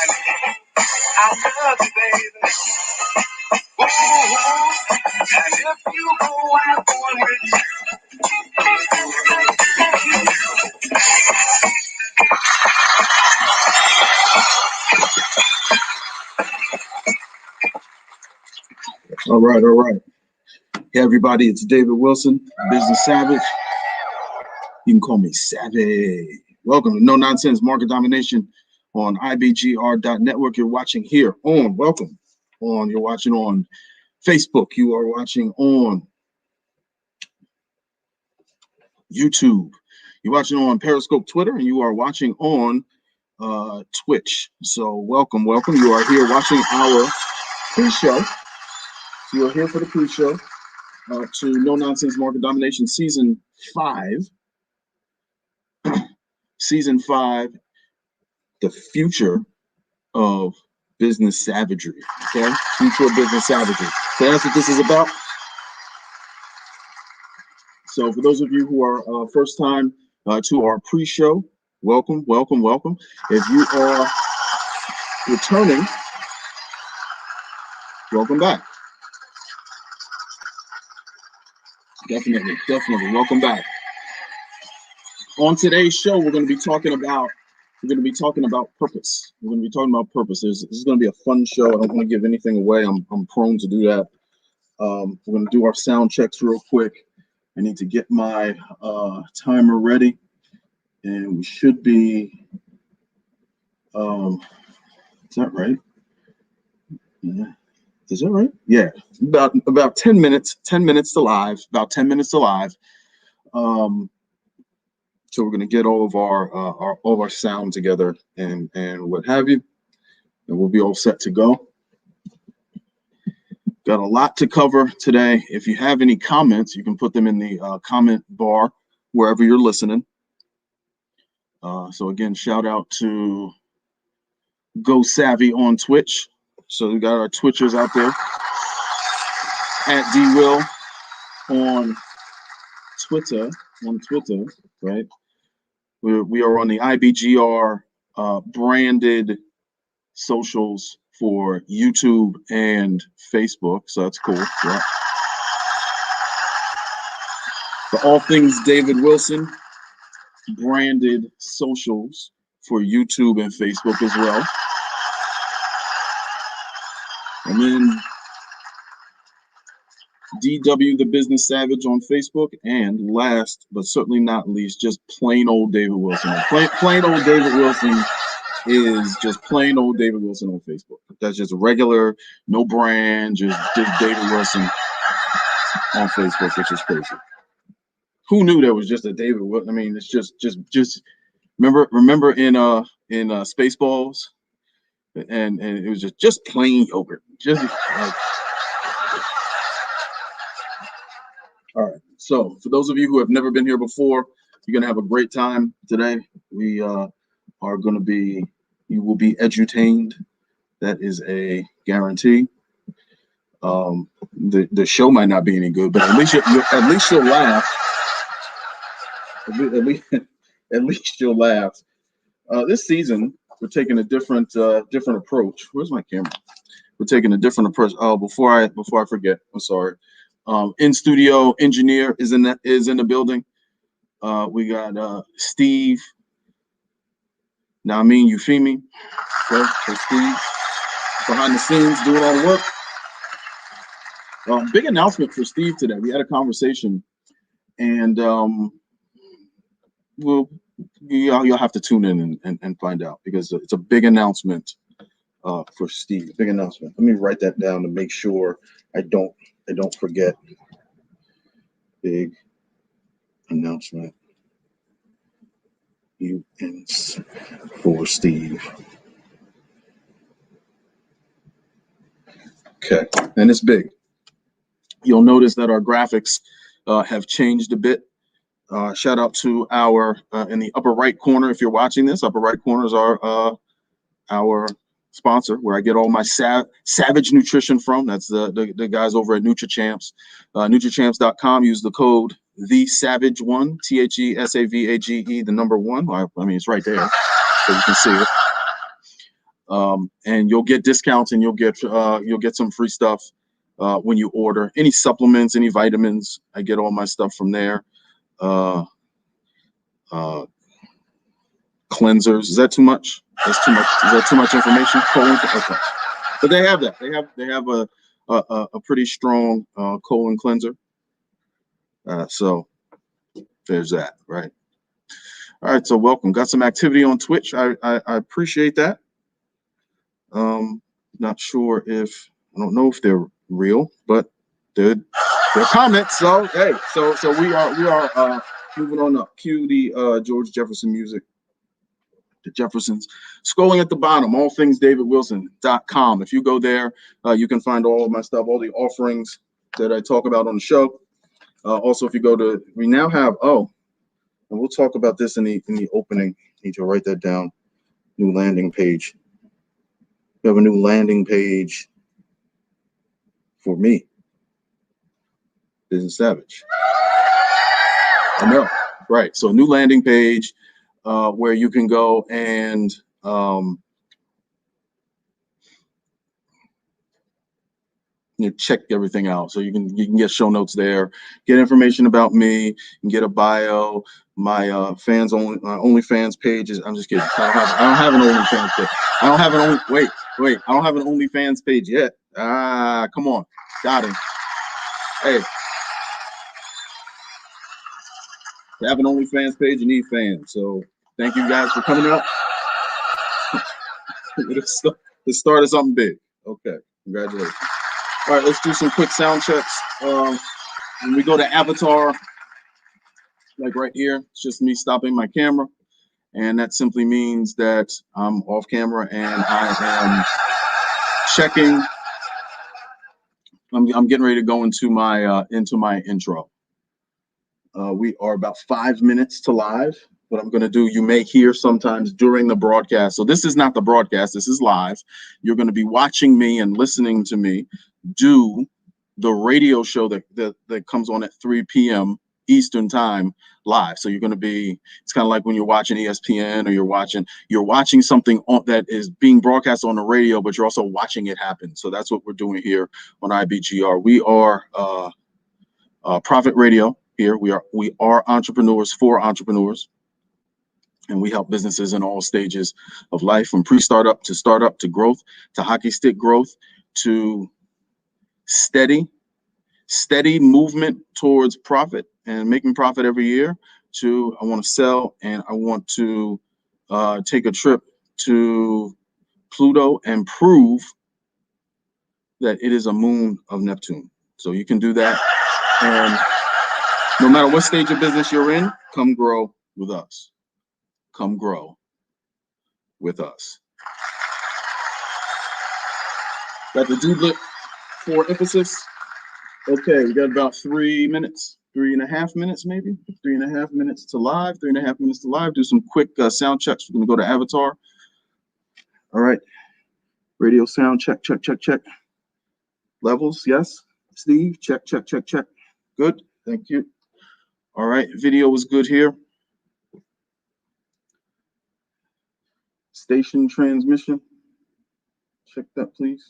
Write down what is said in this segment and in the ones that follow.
I love you, baby. Ooh, and if you go, I'm going with you. All right, all right. Hey, everybody, it's David Wilson, Business Savage. You can call me Savvy. Welcome to No Nonsense Market Domination on IBGR.Network. You're watching here on, welcome on, you're watching on Facebook. You are watching on YouTube. You're watching on Periscope, Twitter, and you are watching on Twitch. So welcome, welcome. You are here watching our pre-show. So you're here for the pre-show to No Nonsense Market Domination Season 5. Season 5, the future of business savagery. Okay, future of business savagery. So that's what this is about. So for those of you who are first time to our pre-show, welcome, welcome, welcome. If you are returning, welcome back. Definitely, definitely, welcome back. On today's show, we're going to be talking about purpose. We're going to be talking about purpose. This is going to be a fun show. I don't want to give anything away. I'm prone to do that. We're going to do our sound checks real quick. I need to get my timer ready, and we should be. Is that right? Yeah. Is that right? Yeah. About 10 minutes. 10 minutes to live. About 10 minutes to live. So we're going to get all of our sound together and what have you, and we'll be all set to go. Got a lot to cover today. If you have any comments, you can put them in the comment bar wherever you're listening. So again, shout out to Go Savvy on Twitch. So we got our Twitchers out there at DWill on Twitter, right? We are on the IBGR branded socials for YouTube and Facebook, so that's cool. Yeah. The All Things David Wilson branded socials for YouTube and Facebook as well. And then DW the Business Savage on Facebook, and last but certainly not least, just plain old David Wilson. Plain old David Wilson is just plain old David Wilson on Facebook. That's just regular, no brand, just David Wilson on Facebook, which is crazy. Who knew there was just a David Wilson? I mean, it's just remember in Spaceballs, and it was just plain yogurt, just like. All right, so for those of you who have never been here before, you're gonna have a great time today. We are gonna be, you will be edutained. That is a guarantee. The show might not be any good, but at least you'll laugh. At least you'll laugh. This season, we're taking a different approach. Where's my camera? We're taking a different approach. Oh, before I forget, I'm sorry. In studio engineer is in the building. We got Steve. Now I mean Euphemi. Okay, so Steve behind the scenes doing all the work. Big announcement for Steve today. We had a conversation, and you'll have to tune in and find out, because it's a big announcement for Steve. Big announcement. Let me write that down to make sure I don't forget. Big announcement. For Steve. Okay, and it's big. You'll notice that our graphics have changed a bit. Shout out to our in the upper right corner. If you're watching this, upper right corner is our sponsor, where I get all my Savage nutrition from. That's the guys over at NutriChamps. NutriChamps.com. Use the code TheSavage1, THESAVAGE, the number 1. I mean, it's right there, so you can see it. and you'll get discounts, and you'll get some free stuff when you order any supplements, any vitamins. I get all my stuff from there. Cleansers. Is that too much? That's too much. Is that too much information? Okay. But they have that. They have a pretty strong colon cleanser. So there's that, right? All right. So welcome. Got some activity on Twitch. I appreciate that. Not sure if I don't know if they're real, but they're comments. So hey, so we are moving on up. Cue the George Jefferson music. The Jeffersons. Scrolling at the bottom, allthingsdavidwilson.com. If you go there, you can find all of my stuff, all the offerings that I talk about on the show. Also, if you go to, we now have, and we'll talk about this in the opening. Need to write that down. New landing page. We have a new landing page for me, Business Savage. I know, right? So a new landing page where you can go and check everything out. So you can get show notes there, get information about me, and get a bio. My OnlyFans page is. I'm just kidding. I don't have an OnlyFans page. I don't have an wait. I don't have an OnlyFans page yet. Come on, got him. Hey, to have an OnlyFans page, you need fans. So thank you guys for coming out. Let's start something big. Okay, congratulations. All right, let's do some quick sound checks. When we go to avatar, like right here, it's just me stopping my camera. And that simply means that I'm off camera and I am checking. I'm getting ready to go into my intro. We are about 5 minutes to live. What I'm going to do, you may hear sometimes during the broadcast. So this is not the broadcast. This is live. You're going to be watching me and listening to me do the radio show that comes on at 3 p.m. Eastern time live. So you're going to be, it's kind of like when you're watching ESPN or you're watching something that is being broadcast on the radio, but you're also watching it happen. So that's what we're doing here on IBGR. We are Profit Radio here. We are entrepreneurs for entrepreneurs. And we help businesses in all stages of life, from pre-startup to growth, to hockey stick growth, to steady movement towards profit and making profit every year, to I want to sell and I want to take a trip to Pluto and prove that it is a moon of Neptune. So you can do that. And no matter what stage of business you're in, come grow with us. Come grow with us. Got the dooblet for emphasis. Okay, we got about 3 minutes, 3.5 minutes, maybe 3.5 minutes to live, 3.5 minutes to live. Do some quick sound checks. We're gonna go to avatar. All right, radio sound check. Levels, yes. Steve, check. Good, thank you. All right, video was good here. Station transmission. Check that, please.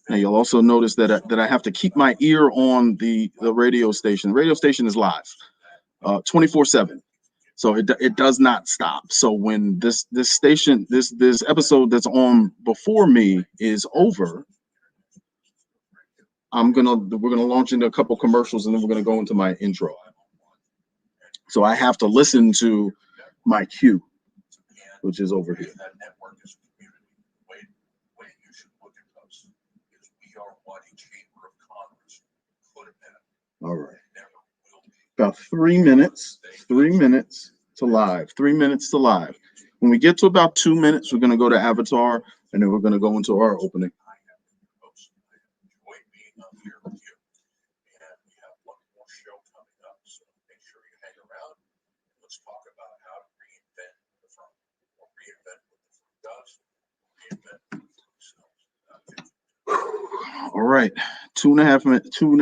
Now you'll also notice that I have to keep my ear on the radio station. The radio station is live, 24/7, so it does not stop. So when this station, this episode that's on before me is over, we're gonna launch into a couple commercials and then we're gonna go into my intro. So I have to listen to my cue, which is over here. All right. About 3 minutes. 3 minutes to live. 3 minutes to live. When we get to about 2 minutes, we're going to go to avatar, and then we're going to go into our opening. All right, 2.5 minutes, 2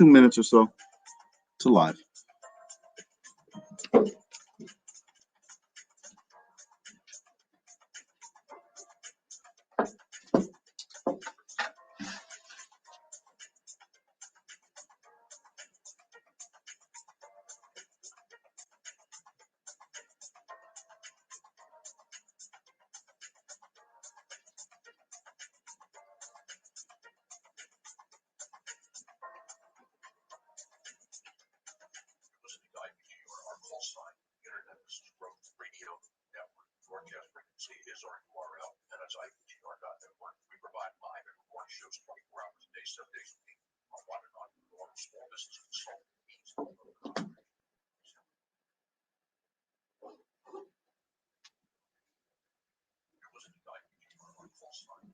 minutes or so to live. Radio.Network. Broadcast frequency is our URL, and that's IBGR.Network. We provide live and recorded shows 24 hours a day, 7 days a week. On one and on normal small business consulting needs. You're listening to IBGR on full sign.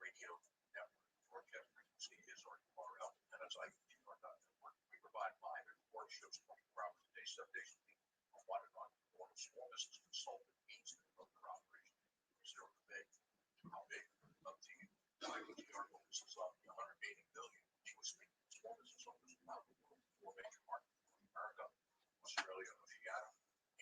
Radio Network. Broadcast frequency is our URL, and that's IBGR.Network. We provide live and recorded shows 24 hours a day, 7 days a week. On one and on normal small business consulting needs of their operation. Zero to big. How big? Up to you. IBGR focuses on the 180 billion US small business owners around the world. 4 major markets: America, Australia, Oceania,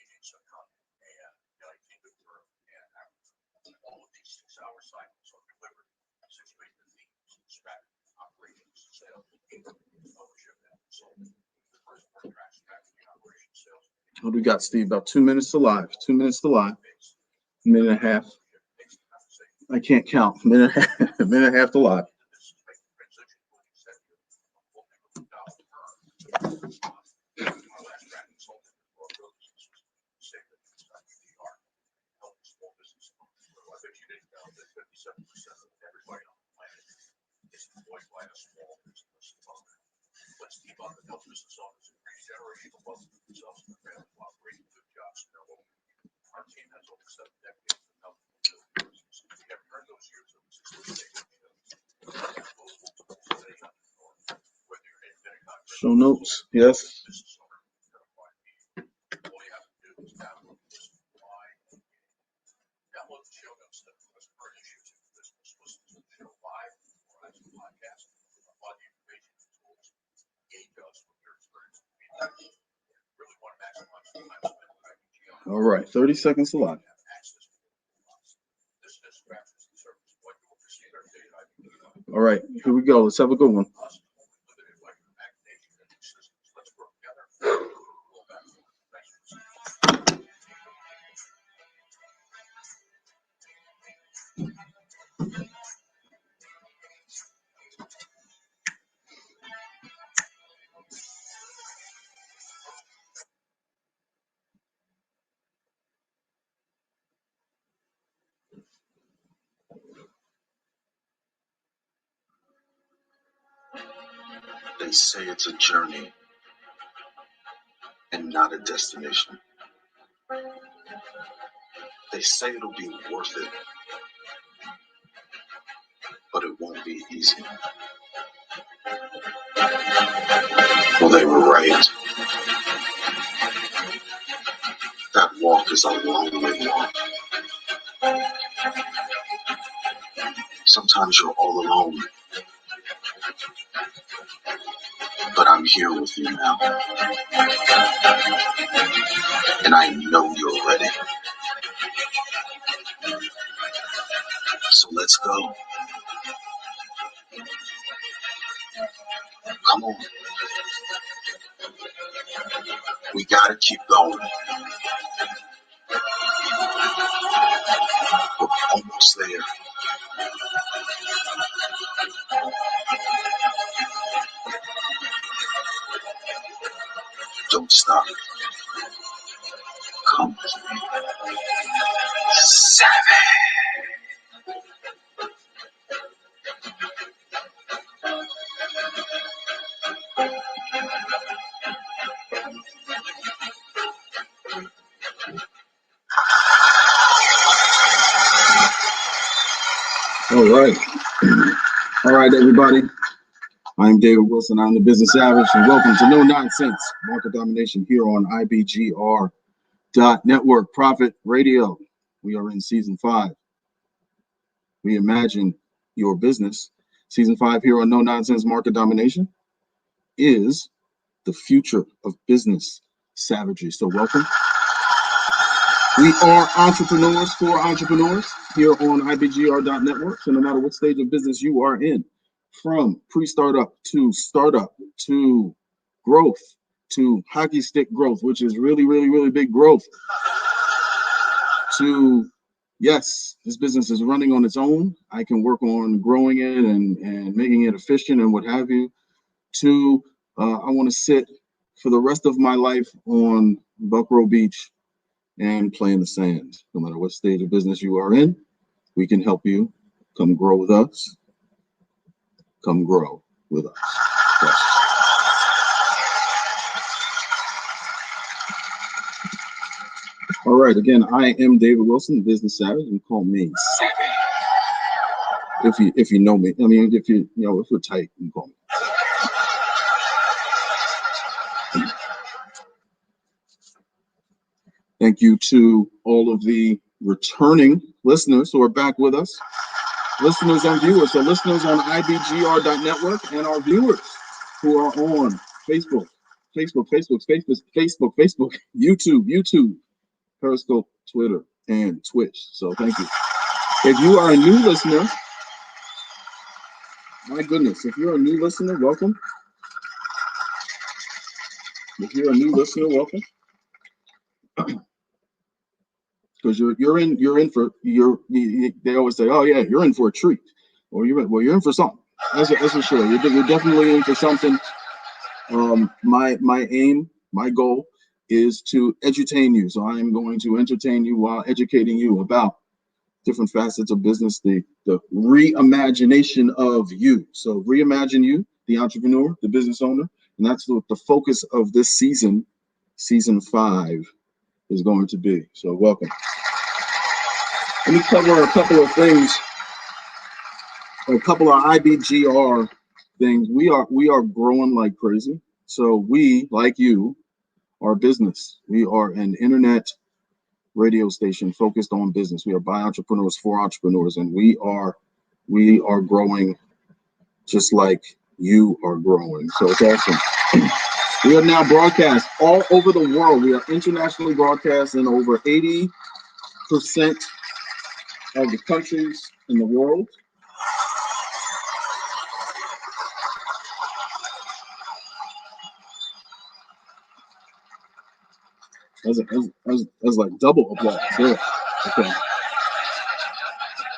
Asian subcontinent, and United Kingdom, Europe, and Africa. All of these 6-hour cycles are delivered situated in themes, strategy, operations, sales, income, ownership, and consulting. The first one tracks strategy, operations, sales. What do we got, Steve? About 2 minutes to live. 2 minutes to live. Minute and a half. I can't count. Minute and a half to live. Let's keep on the health business owners and regeneration of wealth for themselves and their family while creating good jobs in their local community. Our team has over 7 decades of health business. We have earned those years of success. Whether you're an independent contractor, Show notes. Yes. business owner, all you have to do is download this download the show notes that was current issues in business. Listen to the show live or as a podcast. Apply the information tools. Engage us with your experience. Really want to maximize the time spent with IBGR. All right, 30 seconds to live. This scratches the surface of what you will receive every day at IBGR. All right, here we go. Let's have a good one. Let's work together. They say it's a journey and not a destination. They say it'll be worth it, but it won't be easy. Well, they were right. That walk is a lonely walk. Sometimes you're all alone, but I'm here with you now. And I know you're ready. So let's go. Come on. We gotta keep going. We're almost there. Don't stop. Come with me. SAVVEE. All right. All right, everybody. I'm David Wilson. I'm the Business Savage, and welcome to No Nonsense Market Domination here on IBGR.Network Profit Radio. We are in season 5. ReImagine your business. Season 5 here on No Nonsense Market Domination is the future of business savagery. So welcome. We are entrepreneurs for entrepreneurs here on IBGR.Network. So no matter what stage of business you are in, from pre-startup to growth to hockey stick growth, which is really, really, really big growth, to yes, this business is running on its own. I can work on growing it and making it efficient and what have you. To I want to sit for the rest of my life on Buckrow Beach and play in the sand. No matter what stage of business you are in, we can help you. Come grow with us. Come grow with us. Yes. All right. Again, I am David Wilson, Business Savage. You call me Savage. If you know me, I mean, if we're tight, you call me. Thank you to all of the returning listeners who are back with us. Listeners and viewers. So listeners on IBGR.Network and our viewers who are on Facebook, YouTube, Periscope, Twitter, and Twitch. So thank you. If you are a new listener, my goodness, if you're a new listener, welcome. If you're a new listener, welcome. Because they always say, oh yeah, you're in for a treat, or you're in for something. That's for sure. You're definitely in for something. My aim, my goal is to edutain you. So I am going to entertain you while educating you about different facets of business, the reimagination of you. So reimagine you, the entrepreneur, the business owner, and that's what the focus of this season 5 is going to be. So welcome. Let me cover a couple of things, a couple of IBGR things. We are growing like crazy. So we, like you, are business. We are an internet radio station focused on business. We are by entrepreneurs for entrepreneurs, and we are growing just like you are growing. So it's awesome. We are now broadcast all over the world. We are internationally broadcast in over 80% of the countries in the world. That's like double applause. Yeah. Okay.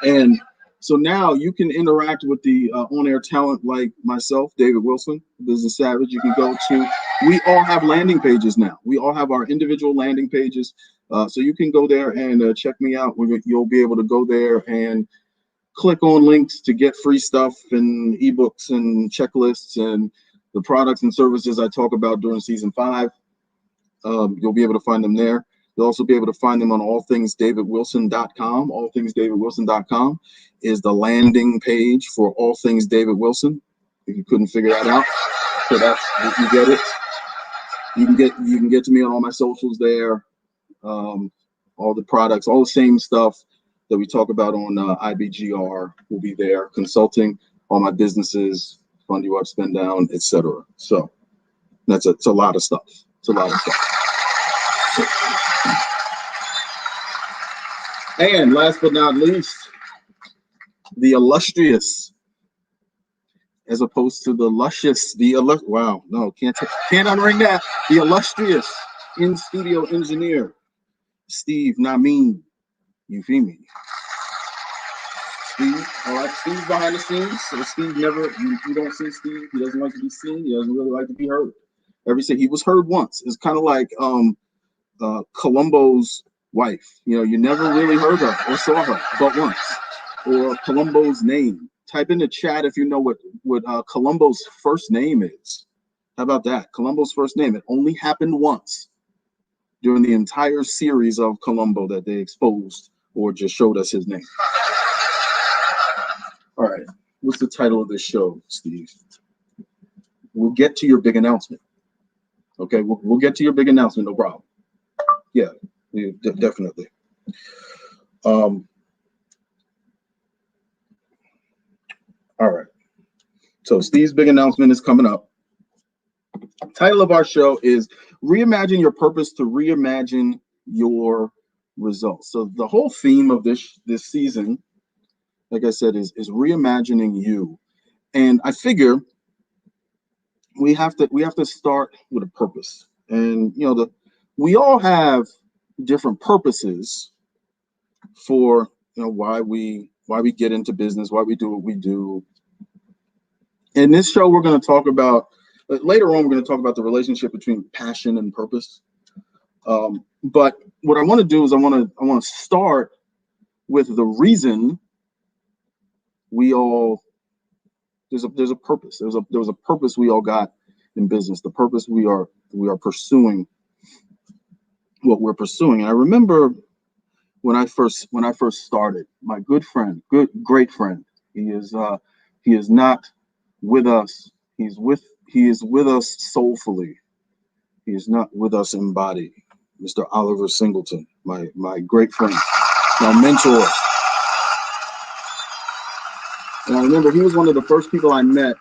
And so now you can interact with the on-air talent like myself, David Wilson, Business Savage. You can go to, we all have landing pages now. We all have our individual landing pages. So you can go there and check me out. You'll be able to go there and click on links to get free stuff and ebooks and checklists and the products and services I talk about during season 5. You'll be able to find them there. You'll also be able to find them on allthingsdavidwilson.com. Allthingsdavidwilson.com is the landing page for All Things David Wilson. If you couldn't figure that out, so that's you get it. You can get to me on all my socials there. All the products, all the same stuff that we talk about on IBGR will be there. Consulting, all my businesses, fund you up, spend down, etc. So it's a lot of stuff. It's a lot of stuff. And last but not least, the illustrious, as opposed to the luscious, wow, no, can't unring that. The illustrious in-studio engineer, Steve Namin. You feel me? Steve, all right, Steve's behind the scenes. So Steve never, you don't see Steve. He doesn't like to be seen. He doesn't really like to be heard. He was heard once. It's kind of like Columbo's wife. You never really heard her or saw her but once. Or Columbo's name. Type in the chat if you know what Columbo's first name is. How about that? Columbo's first name. It only happened once during the entire series of Columbo that they exposed or just showed us his name. All right. What's the title of this show, Steve? We'll get to your big announcement. Okay, we'll get to your big announcement, no problem. Yeah, definitely. All right. So Steve's big announcement is coming up. Title of our show is Reimagine Your Purpose to Reimagine Your Results. So the whole theme of this season, like I said, is reimagining you. And I figure we have to start with a purpose. And we all have different purposes for why we get into business, why we do what we do. In this show, we're going to talk about later on. We're going to talk about the relationship between passion and purpose. But what I want to do is I want to start with the reason we all there's a purpose. There was a purpose we all got in business. The purpose we are pursuing what we're pursuing. And I remember when I first started, my great friend. He is not with us. He is with us soulfully. He is not with us in body. Mr. Oliver Singleton, my great friend, my mentor. And I remember he was one of the first people I met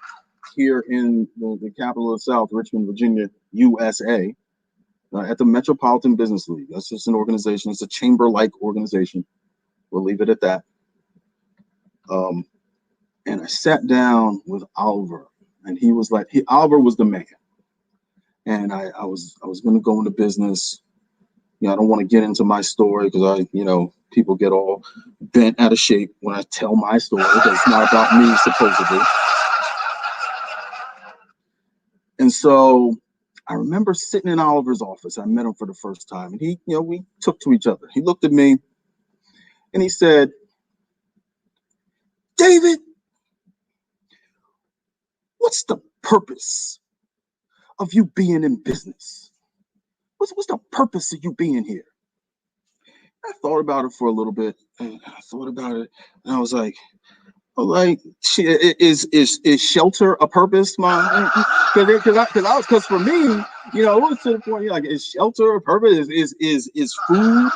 here in the capital of the South, Richmond, Virginia, USA, at the Metropolitan Business League. That's just an organization. It's a chamber-like organization. We'll leave it at that. And I sat down with Oliver, and he was like, Oliver was the man. And I was going to go into business. I don't want to get into my story because people get all bent out of shape when I tell my story. It's not about me, supposedly. And so I remember sitting in Oliver's office. I met him for the first time, and we took to each other. He looked at me and he said, David, what's the purpose of you being in business? What's the purpose of you being here? I thought about it for a little bit, and I thought about it, and I was like, is shelter a purpose, man? Because for me, it was to the point, like, is shelter a purpose? Is food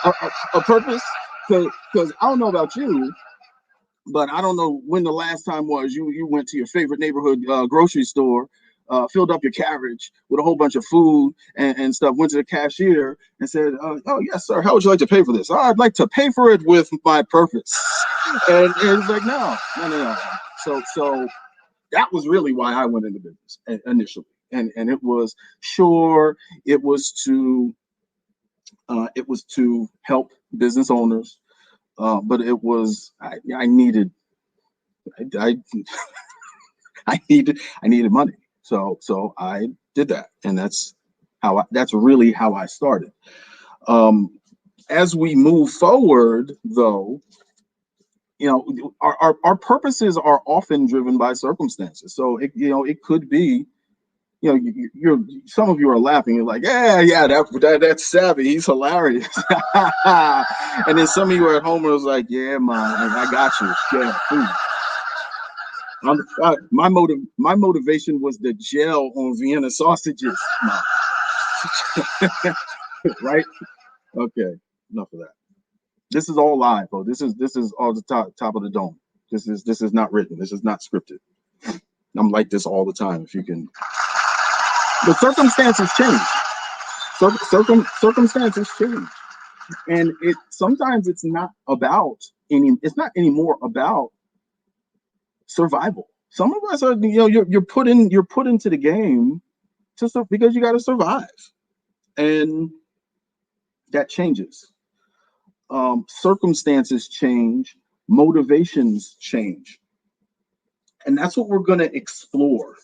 a purpose? Because I don't know about you, but I don't know when the last time was you went to your favorite neighborhood grocery store, filled up your carriage with a whole bunch of food and stuff, went to the cashier and said, oh, yes, sir, how would you like to pay for this? Oh, I'd like to pay for it with my purpose. And it's like, no. So that was really why I went into business initially. And it was to help business owners. But it was, I needed money. So I did that. And that's really how I started. As we move forward, though, our purposes are often driven by circumstances. So it could be, some of you are laughing. You're like, yeah, that's Savvy. He's hilarious. And then some of you are at home was like, yeah, man, I got you. Yeah, my motivation was the gel on Vienna sausages. Right? Okay, enough of that. This is all live, bro. This is all the top of the dome. This is not written. This is not scripted. I'm like this all the time. If you can. The circumstances change. Circumstances change, and sometimes it's not anymore about survival. Some of us are, you're put into the game because you got to survive, and that changes. Circumstances change, motivations change, and that's what we're going to explore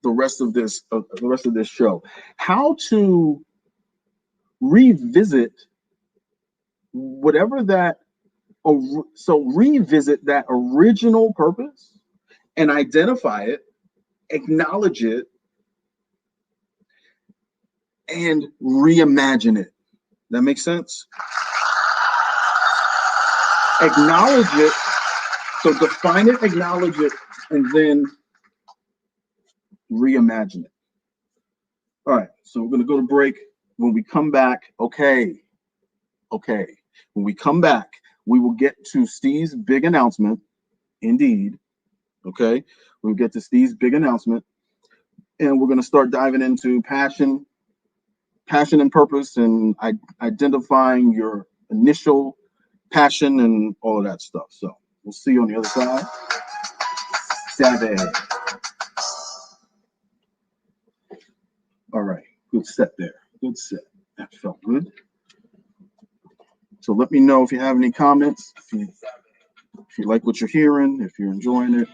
the rest of this show. How to revisit revisit that original purpose and identify it, acknowledge it, and reimagine it. That makes sense? Acknowledge it. So define it, acknowledge it, and then reimagine it. All right, so we're going to go to break. When we come back, okay. When we come back, we will get to Steve's big announcement, indeed, Okay, we'll get to Steve's big announcement, and we're going to start diving into passion and purpose, and identifying your initial passion and all of that stuff. So we'll see you on the other side. SAVVEE. All right, good set there. Good set. That felt good. So let me know if you have any comments, if you like what you're hearing, if you're enjoying it.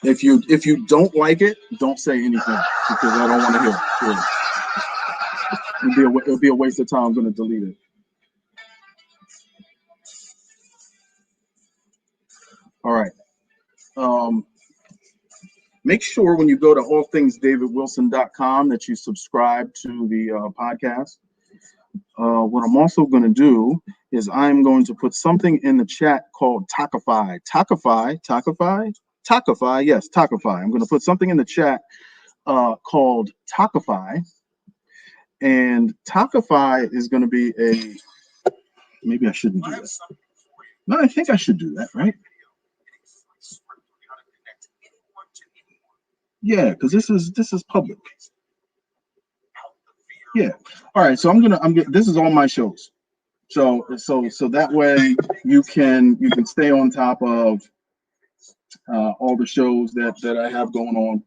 If you don't like it, don't say anything, because I don't want to hear it. It'll be a waste of time. I'm going to delete it. All right. Make sure when you go to allthingsdavidwilson.com that you subscribe to the podcast. What I'm also going to do is I'm going to put something in the chat called Talkify. Talkify. Yes, Talkify. I'm going to put something in the chat called Talkify. And Talkify is going to be maybe I shouldn't do that. No, I think I should do that, right? Yeah, because this is public. Yeah. All right. So I'm this is all my shows. So that way you can stay on top of all the shows that I have going on.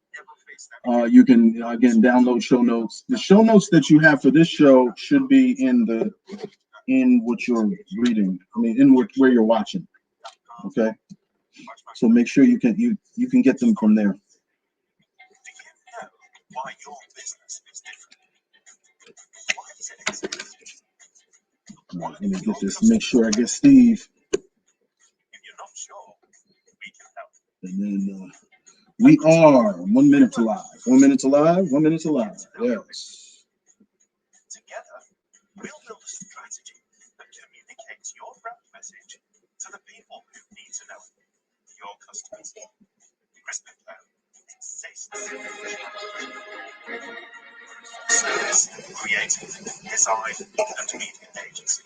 You can again download show notes. The show notes that you have for this show should be in what you're reading. I mean, where you're watching. Okay. So make sure you can get them from there. Why your business is different? All right, let me get this. Make sure I get Steve. If you're not sure, we can help. And then we are 1 minute to live. 1 minute to live. 1 minute to live. Yes. Together, we'll build a strategy that communicates your brand message to the people who need to know it. Your customers. Crispin Cloud exists. Service, creative, design, and media agency.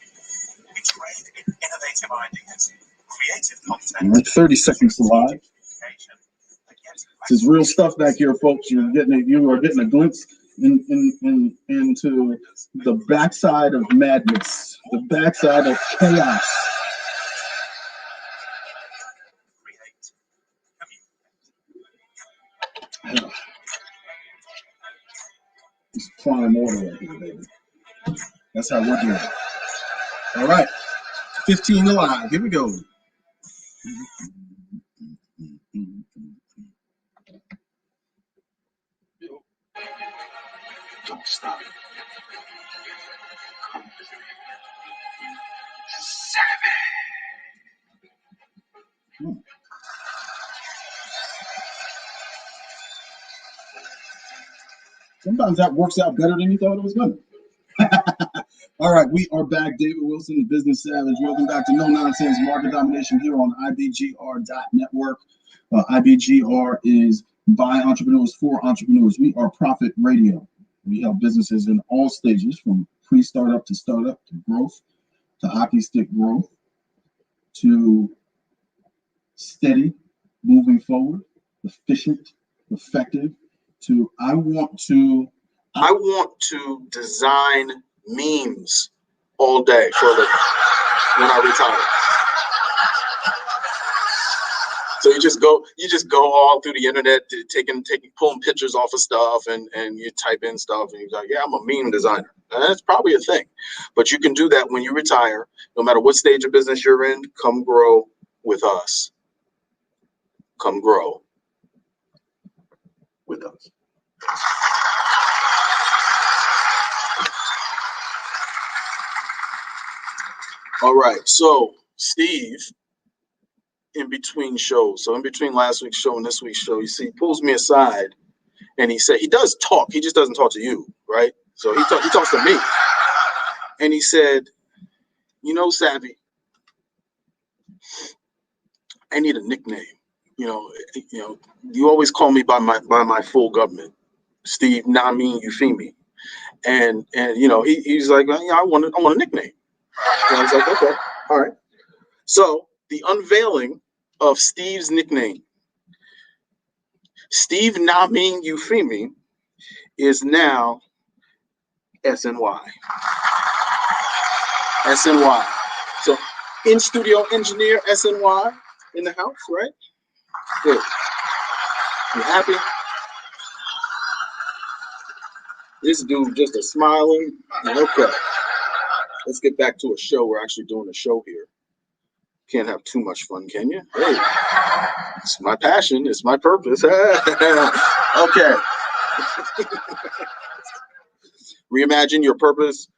We trade in innovative ideas, creative content. All right, 30 seconds to live. This is real stuff back here, folks. You are getting a glimpse into the backside of madness, the backside of chaos. It's prime order right here, baby. That's how we're doing. All right, 15 to live. Here we go. Don't stop. Sometimes that works out better than you thought it was going to. All right, we are back. David Wilson, the Business Savage. Welcome back to No Nonsense Market Domination here on IBGR.Network. IBGR is by entrepreneurs for entrepreneurs. We are profit radio. We help businesses in all stages, from pre-startup to startup to growth to hockey stick growth to steady, moving forward, efficient, effective, to I want to design memes all day for the when I retire. So you just go all through the internet, pulling pictures off of stuff, and you type in stuff, and you're like, yeah, I'm a meme designer. And that's probably a thing, but you can do that when you retire. No matter what stage of business you're in, come grow with us. Come grow with us. All right, so Steve, in between shows, so in between last week's show and this week's show, you see, he pulls me aside, and he said, he does talk, he just doesn't talk to you, right? So he talks to me, and he said, you know, Savvy, I need a nickname. You always call me by my full government, Steve Nami Euphemi, and he's like, well, yeah, I want a nickname. And I was like, okay, all right. So the unveiling of Steve's nickname. Steve Namin Euphemi is now SNY. SNY. So in studio engineer SNY in the house, right? Good. You happy? This dude just a smiling. Okay. Let's get back to a show. We're actually doing a show here. Can't have too much fun, can you? Hey, it's my passion. It's my purpose. Okay. Reimagine your purpose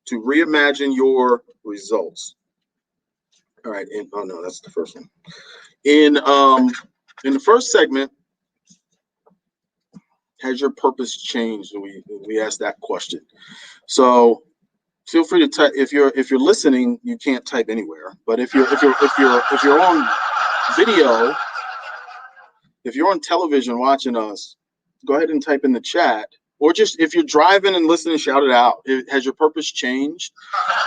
to reimagine your results. All right. Oh no, that's the first one. In the first segment, has your purpose changed? We asked that question. So feel free to type. If you're listening, you can't type anywhere. But if you're on video, if you're on television watching us, go ahead and type in the chat. Or just if you're driving and listening, shout it out. Has your purpose changed?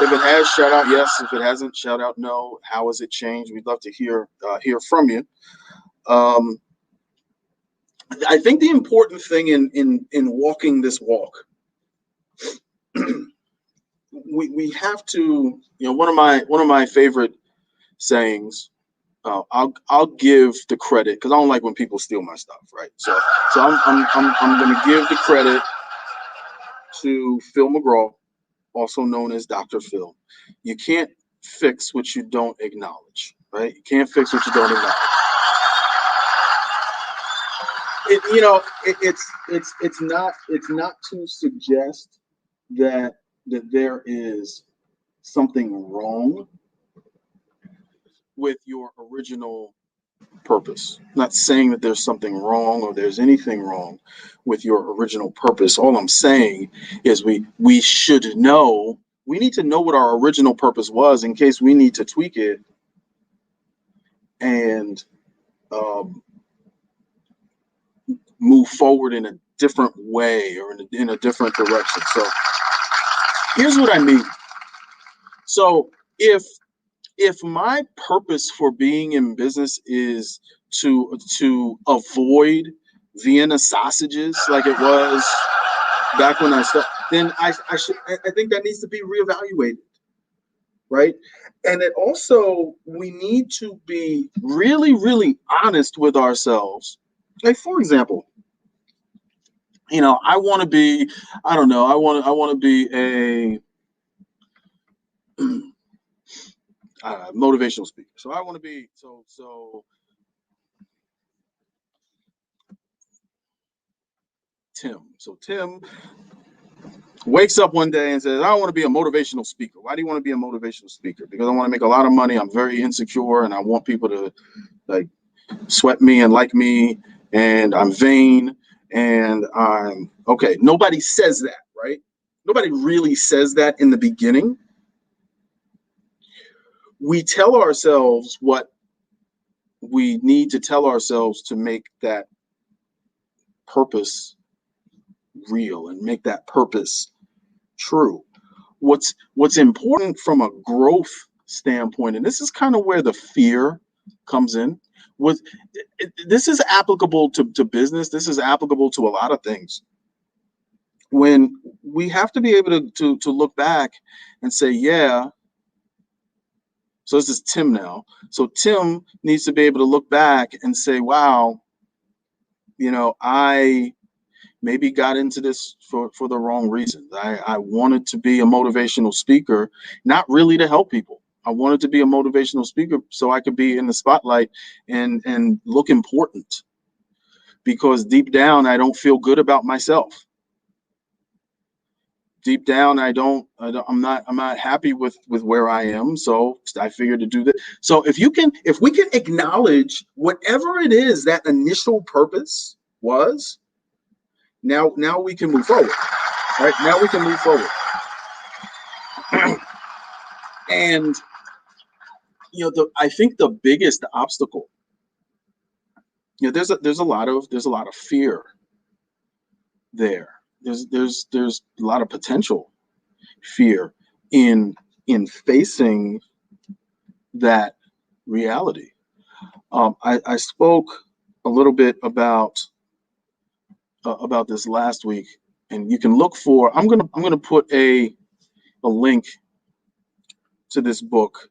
If it has, shout out yes. If it hasn't, shout out no. How has it changed? We'd love to hear from you. I think the important thing in walking this walk, we have to, one of my favorite sayings. I'll give the credit because I don't like when people steal my stuff, right? So I'm going to give the credit to Phil McGraw, also known as Dr. Phil. You can't fix what you don't acknowledge, right? You can't fix what you don't acknowledge. It's not to suggest that there is something wrong with your original purpose. I'm not saying that there's something wrong or there's anything wrong with your original purpose. All I'm saying is we should know, we need to know what our original purpose was in case we need to tweak it and move forward in a different way or in a different direction. So here's what I mean. So if my purpose for being in business is to avoid Vienna sausages like it was back when I started, then I think that needs to be reevaluated, right? And it also, we need to be really, really honest with ourselves. Like, for example, I want to be, I don't know, I want to be a motivational speaker. So I want to be so Tim. So Tim wakes up one day and says, I want to be a motivational speaker. Why do you want to be a motivational speaker? Because I want to make a lot of money. I'm very insecure and I want people to like sweat me and like me, and I'm vain and I'm okay. Nobody says that, right? Nobody really says that in the beginning. We tell ourselves what we need to tell ourselves to make that purpose real and make that purpose true. What's important from a growth standpoint, and this is kind of where the fear comes in, this is applicable to business. This is applicable to a lot of things. When we have to be able to look back and say, yeah, so this is Tim now. So Tim needs to be able to look back and say, wow, I maybe got into this for the wrong reasons. I wanted to be a motivational speaker, not really to help people. I wanted to be a motivational speaker so I could be in the spotlight and look important, because deep down, I don't feel good about myself. Deep down, I'm not happy with where I am. So I figured to do that. So if we can acknowledge whatever it is that initial purpose was, now we can move forward, right? Now we can move forward. And I think the biggest obstacle, there's a lot of fear there. There's a lot of potential fear in facing that reality. I spoke a little bit about this last week, and you can look for. I'm gonna put a link to this book.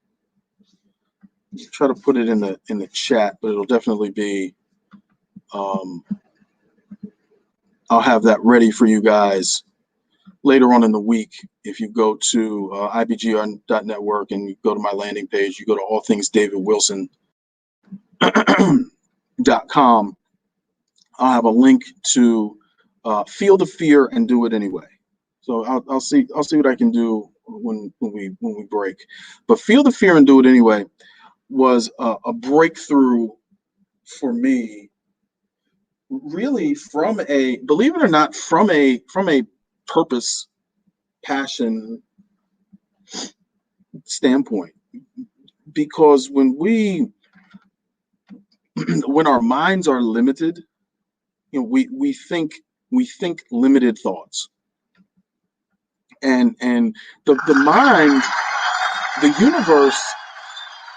Try to put it in the chat, but it'll definitely be. I'll have that ready for you guys later on in the week. If you go to IBGR.Network and you go to my landing page, you go to allthingsdavidwilson.com. I'll have a link to Feel the Fear and Do It Anyway. So I'll see what I can do when we break. But Feel the Fear and Do It Anyway was a breakthrough for me, really, from a, believe it or not, from a purpose, passion standpoint. Because when our minds are limited, we think limited thoughts, and the mind, the universe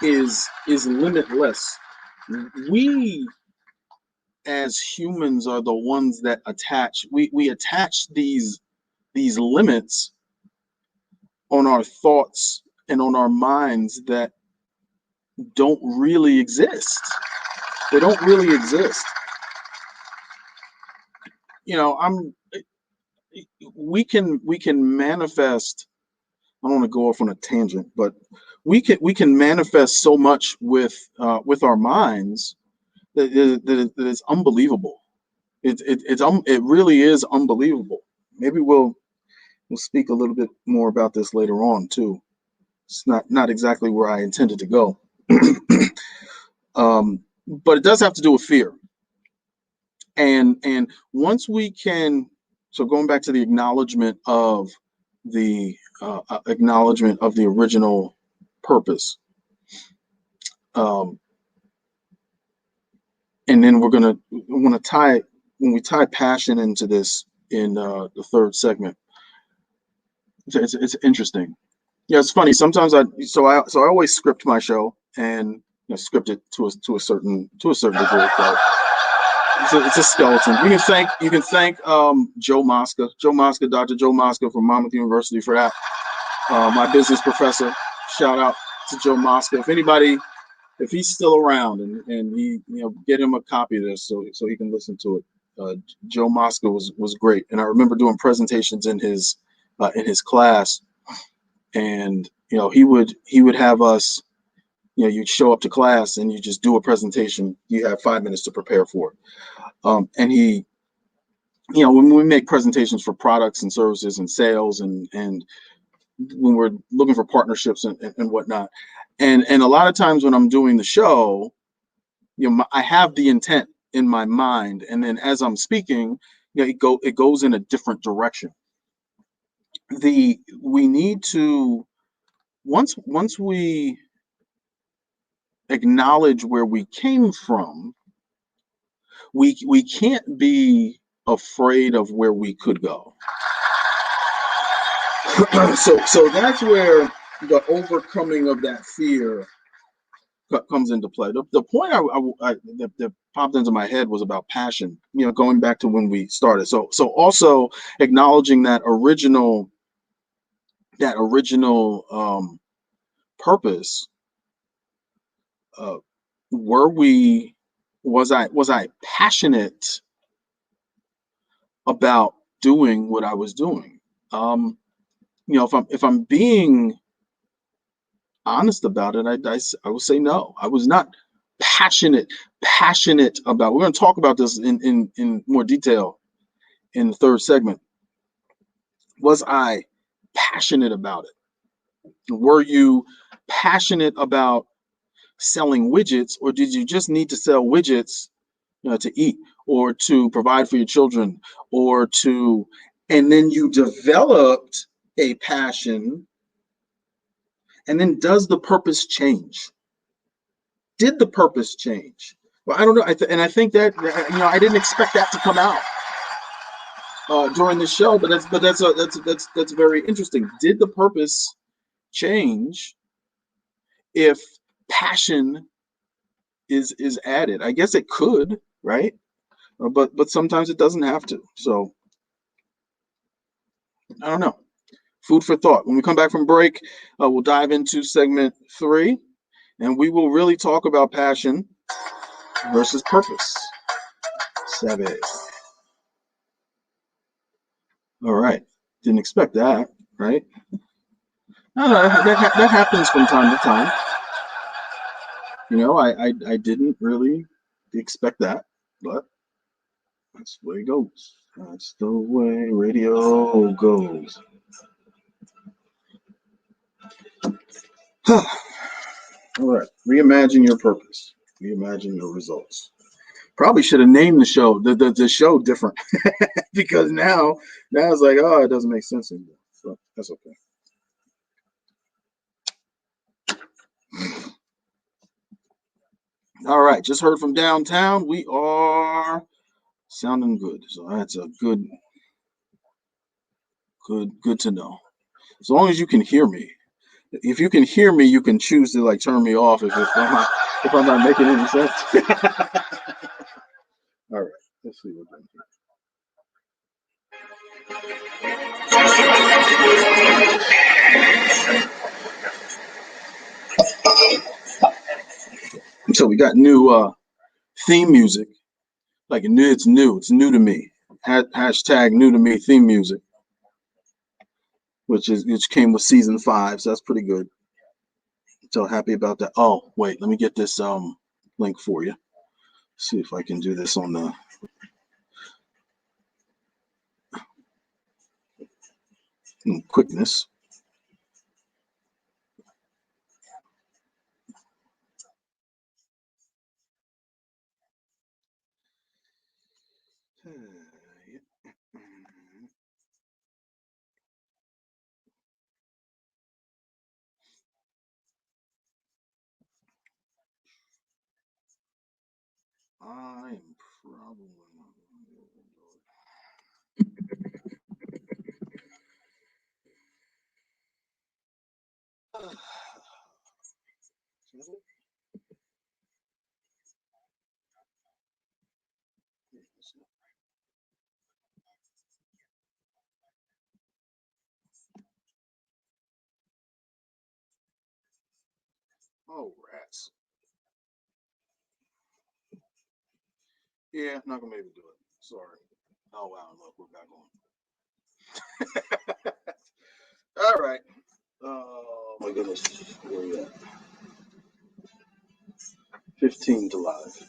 is limitless. We as humans are the ones that attach these limits on our thoughts and on our minds that don't really exist. They don't really exist. We can manifest. I don't want to go off on a tangent, but we can manifest so much with our minds that it's unbelievable. It really is unbelievable. Maybe we'll speak a little bit more about this later on too. It's not exactly where I intended to go, but it does have to do with fear. And once we can, so going back to the acknowledgement of the original purpose, and then we're gonna tie, when we tie passion into this in the third segment. It's interesting. Yeah, it's funny. Sometimes I always script my show, and script it to a certain degree. But it's a skeleton. You can thank Joe Mosca, Dr. Joe Mosca from Monmouth University for that. My business professor. Shout out to Joe Mosca. If he's still around, and he, get him a copy of this so he can listen to it. Joe Mosca was great, and I remember doing presentations in his class, and he would have us. You'd show up to class and you just do a presentation. You have 5 minutes to prepare for it. And he, when we make presentations for products and services and sales, and when we're looking for partnerships and whatnot, and a lot of times when I'm doing the show, I have the intent in my mind, and then as I'm speaking, it goes in a different direction. We need to, once we acknowledge where we came from, we can't be afraid of where we could go. so that's where the overcoming of that fear comes into play. The point that popped into my head was about passion, going back to when we started. So also acknowledging that original purpose. Was I passionate about doing what I was doing? If I'm being honest about it, I would say no. I was not passionate about. We're going to talk about this in more detail in the third segment. Was I passionate about it? Were you passionate about selling widgets, or did you just need to sell widgets to eat, or to provide for your children, and then you developed a passion, and then does the purpose change? Did the purpose change? Well, I don't know. I think that I didn't expect that to come out during the show, but that's very interesting. Did the purpose change if passion is added. I guess it could, right? But sometimes it doesn't have to. So I don't know. Food for thought. When we come back from break, we'll dive into segment 3, and we will really talk about passion versus purpose. Savvy. All right. Didn't expect that, right? That happens from time to time. I didn't really expect that, but that's the way it goes. That's the way radio goes. All right. Reimagine your purpose. Reimagine your results. Probably should have named the show the show different because now it's like, oh, it doesn't make sense anymore. So that's okay. All right, just heard from downtown. We are sounding good. So that's a good to know. As long as you can hear me. If you can hear me, you can choose to like turn me off if I'm not making any sense. All right, let's see what we're doing here. So we got new theme music. Like it's new to me. Hashtag new to me theme music, which came with season 5, so that's pretty good. So happy about that. Oh wait, let me get this link for you. See if I can do this on the quickness. I'm probably not gonna be able to do it. Oh, rats. Yeah, not gonna be able to do it. Sorry. Oh wow, look, we're back on. All right. Oh my goodness. Where are we at? 15 to live.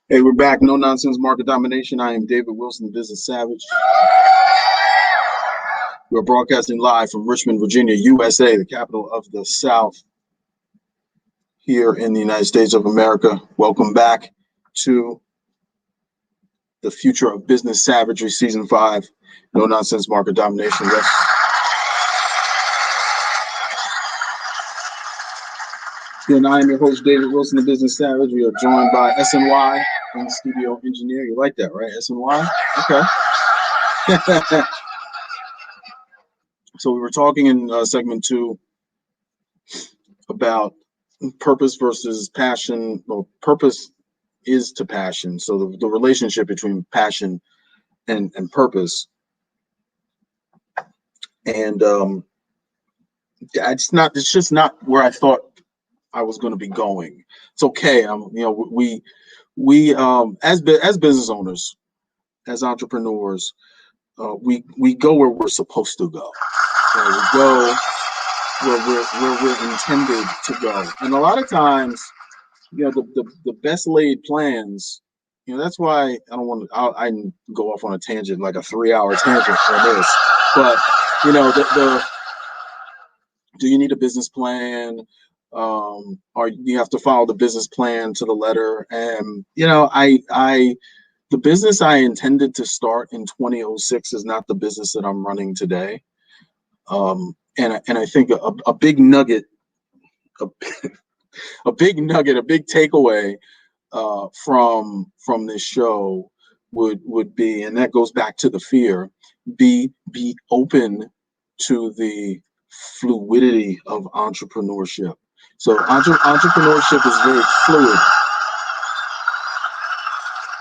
Hey, we're back. No Nonsense Market Domination. I am David Wilson, the Business Savage. We're broadcasting live from Richmond, Virginia, USA, the capital of the South, here in the United States of America. Welcome back to the Future of Business Savagery, Season 5, No Nonsense Market Domination. Yes. And I am your host, David Wilson, the Business Savage. We are joined by SNY and studio engineer. You like that, right? SNY? Okay. So we were talking in segment 2 about purpose versus passion. Well, purpose is to passion. So the relationship between passion and purpose. And it's just not where I thought I was going to be going. It's okay. We as business owners, as entrepreneurs, we go where we're supposed to go. We go where we're intended to go. And a lot of times, the best laid plans. That's why I don't want to. I can go off on a tangent, like a 3-hour tangent for this. But do you need a business plan? or you have to follow the business plan to the letter. And the business I intended to start in 2006 is not the business that I'm running today. And I think a big nugget, a big takeaway from this show would be, and that goes back to the fear, be open to the fluidity of entrepreneurship. So entrepreneurship is very fluid.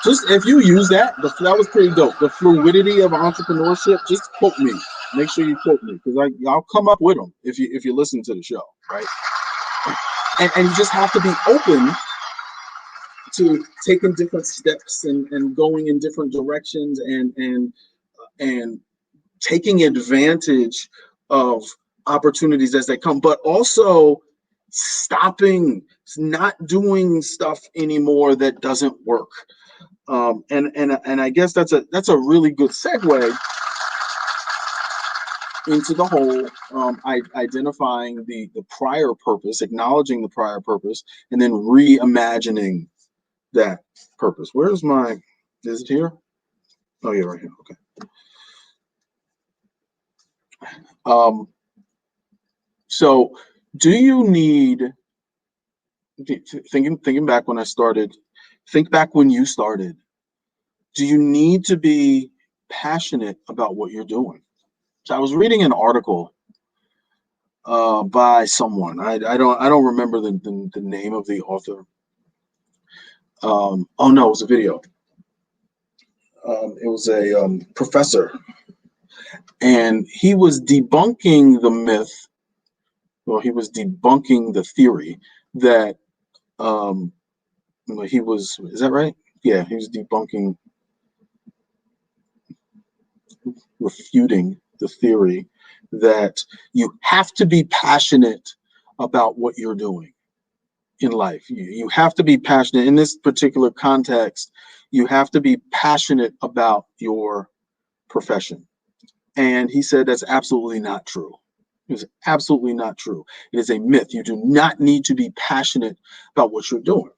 Just if you use that was pretty dope. The fluidity of entrepreneurship. Just quote me. Make sure you quote me, because I'll come up with them if you listen to the show, right? And you just have to be open to taking different steps and going in different directions and taking advantage of opportunities as they come, but also stopping, not doing stuff anymore that doesn't work. And I guess that's a really good segue into the whole identifying the prior purpose, acknowledging the prior purpose, and then reimagining that purpose. Is it here? Oh yeah, right here. Okay. So do you need, thinking back when I started, think back when you started, do you need to be passionate about what you're doing? So I was reading an article by someone. I don't remember the name of the author. Oh no, it was a video. It was a professor, and he was debunking the myth. Well, he was debunking the theory that is that right? Yeah, he was refuting the theory that you have to be passionate about what you're doing in life. You have to be passionate in this particular context. You have to be passionate about your profession. And he said that's absolutely not true. It's absolutely not true. It is a myth. You do not need to be passionate about what you're doing.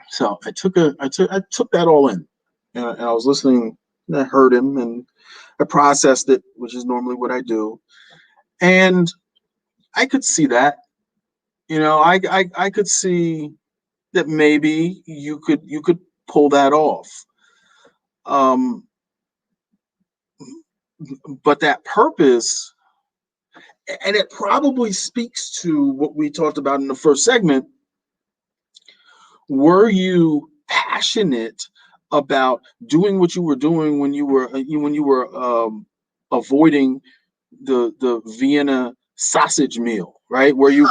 So I took that all in, and I was listening, and I heard him, and I processed it, which is normally what I do. And I could see that, I could see that maybe you could pull that off. But that purpose, and it probably speaks to what we talked about in the first segment. Were you passionate about doing what you were doing when you were avoiding the Vienna sausage meal, right? Were you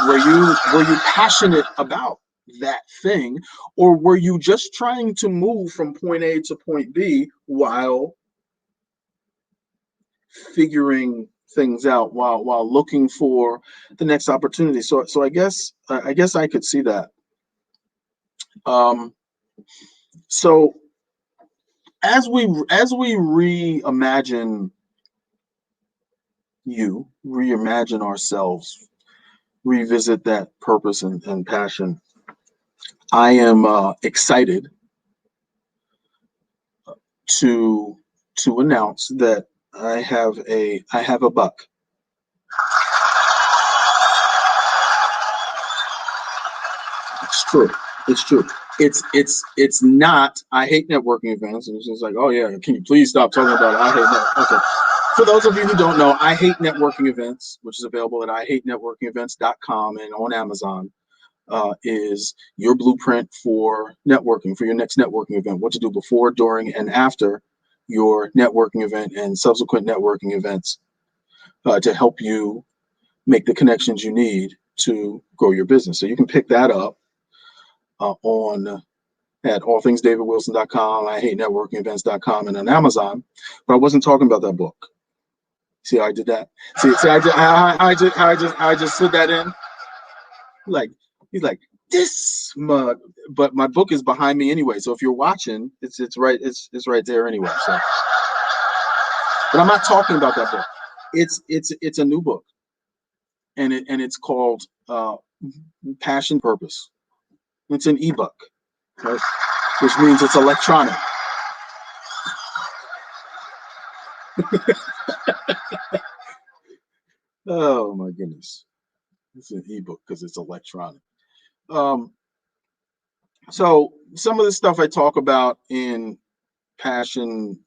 passionate about that thing, or were you just trying to move from point A to point B while figuring things out, while looking for the next opportunity? So I guess I could see that. So as we reimagine reimagine ourselves, revisit that purpose and passion, I am excited to announce that I have a buck. It's true. It's true. It's not. I hate networking events, and it's just like, oh yeah, can you please stop talking about it? I hate networking. Okay. For those of you who don't know, I Hate Networking Events, which is available at IHateNetworkingEvents.com and on Amazon, is your blueprint for networking, for your next networking event. What to do before, during, and after your networking event and subsequent networking events, to help you make the connections you need to grow your business. So you can pick that up at allthingsdavidwilson.com, IHateNetworkingEvents.com, and on Amazon. But I wasn't talking about that book. See how I did that? See, I just slid that in. He's like this mug, but my book is behind me anyway. So if you're watching, it's right there anyway. So, but I'm not talking about that book. It's a new book, and it's called Passion, purpose. It's an ebook, right? Which means it's electronic. Oh my goodness. It's an ebook because it's electronic. So some of the stuff I talk about in passion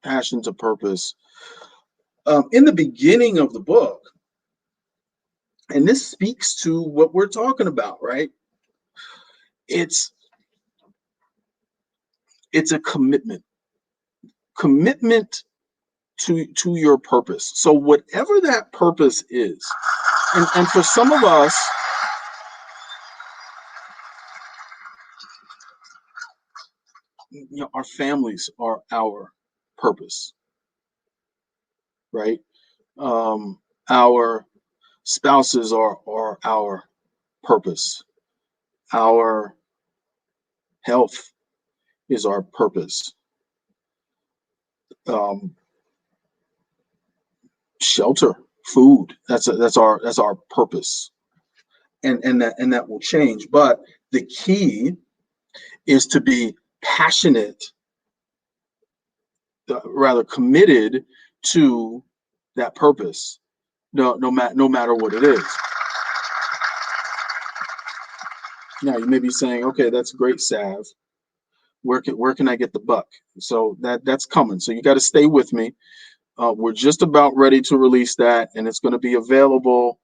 to purpose, in the beginning of the book, and this speaks to what we're talking about, right? It's a commitment to your purpose. So whatever that purpose is, and for some of us, our families are our purpose, right? Our spouses are our purpose. Our health is our purpose. Shelter, food, that's our purpose, and that will change. But the key is to be passionate, rather committed to that purpose, no matter what it is. Now you may be saying, okay, that's great, Sav. Where can I get the buck? So that's coming. So you got to stay with me. We're just about ready to release that, and it's going to be available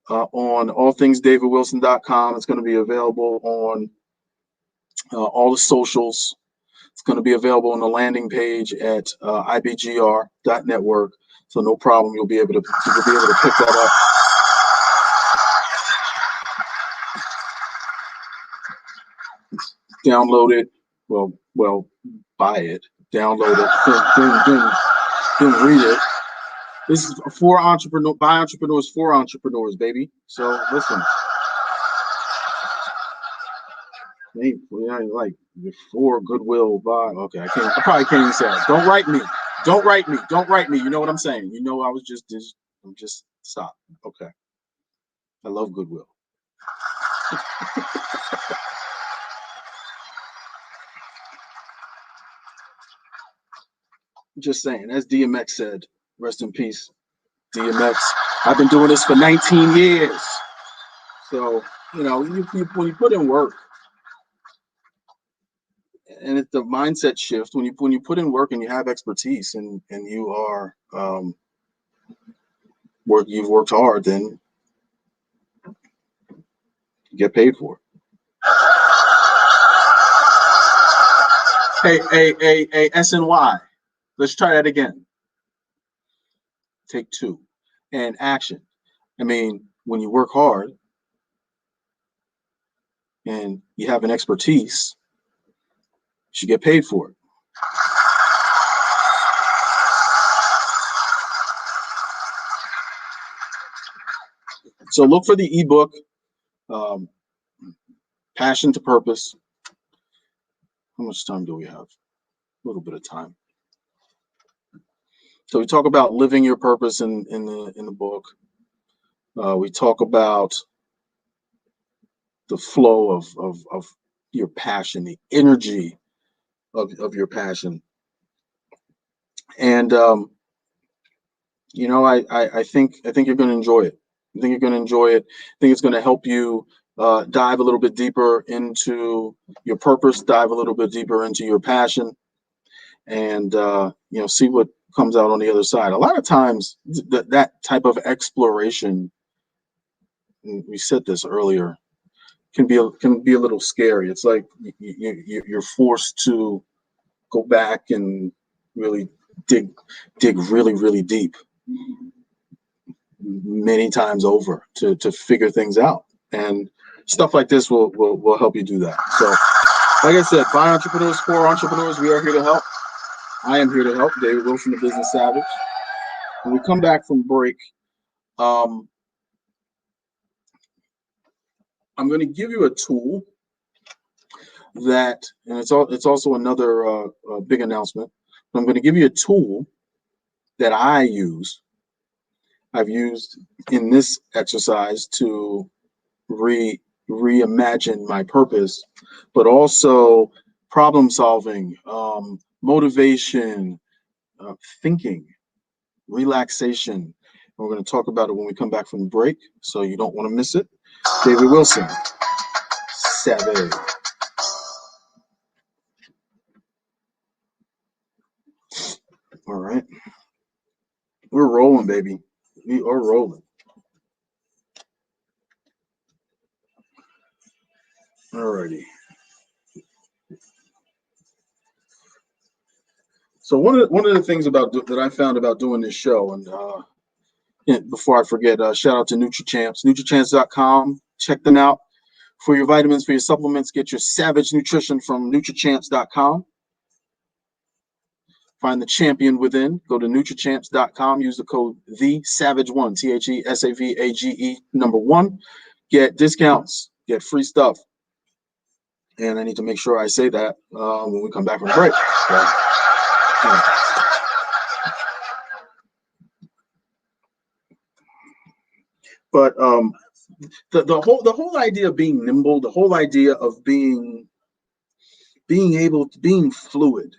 on allthingsdavidwilson.com. It's going to be available on all the socials. It's going to be available on the landing page at IBGR.Network. So no problem. You'll be able to pick that up. Download it. Well, buy it. Download it. Then read it. This is for entrepreneurs, by entrepreneurs, for entrepreneurs, baby. So listen. Like before Goodwill by. Okay, I probably can't even say it. Don't write me. You know what I'm saying? You know, I'm just stop. Okay. I love Goodwill. Just saying, as DMX said, rest in peace, DMX. I've been doing this for 19 years. So, when you put in work, and it's the mindset shift, when you put in work and you have expertise and you are you've worked hard, then you get paid for it. Hey, SNY. Let's try that again. Take two. And action. I mean, when you work hard and you have an expertise, you should get paid for it. So look for the ebook, Passion to Purpose. How much time do we have? A little bit of time. So we talk about living your purpose in the book. We talk about the flow of your passion, the energy of your passion. And I think you're going to enjoy it. I think it's going to help you dive a little bit deeper into your purpose, dive a little bit deeper into your passion, and see what comes out on the other side. A lot of times that type of exploration, we said this earlier, can be a little scary. It's like you're forced to go back and really dig really, really deep many times over to figure things out, and stuff like this will help you do that. So like I said, by entrepreneurs, for entrepreneurs, we are here to help. I am here to help. David Wilson, the Business Savage. When we come back from break, I'm going to give you a tool that, and it's also another big announcement. I'm going to give you a tool that I've used in this exercise to reimagine my purpose, but also problem solving, motivation, thinking, relaxation. We're going to talk about it when we come back from the break, so you don't want to miss it. David Wilson, Savage. All right. We're rolling, baby. We are rolling. All righty. So one of the things that I found about doing this show, and before I forget, shout out to NutriChamps, NutriChamps.com. Check them out for your vitamins, for your supplements. Get your Savage Nutrition from NutriChamps.com. Find the champion within. Go to NutriChamps.com. Use the code THESAVAGE1, THESAVAGE number 1. Get discounts. Get free stuff. And I need to make sure I say that when we come back from the break. So, but the whole idea of being nimble, the whole idea of being fluid,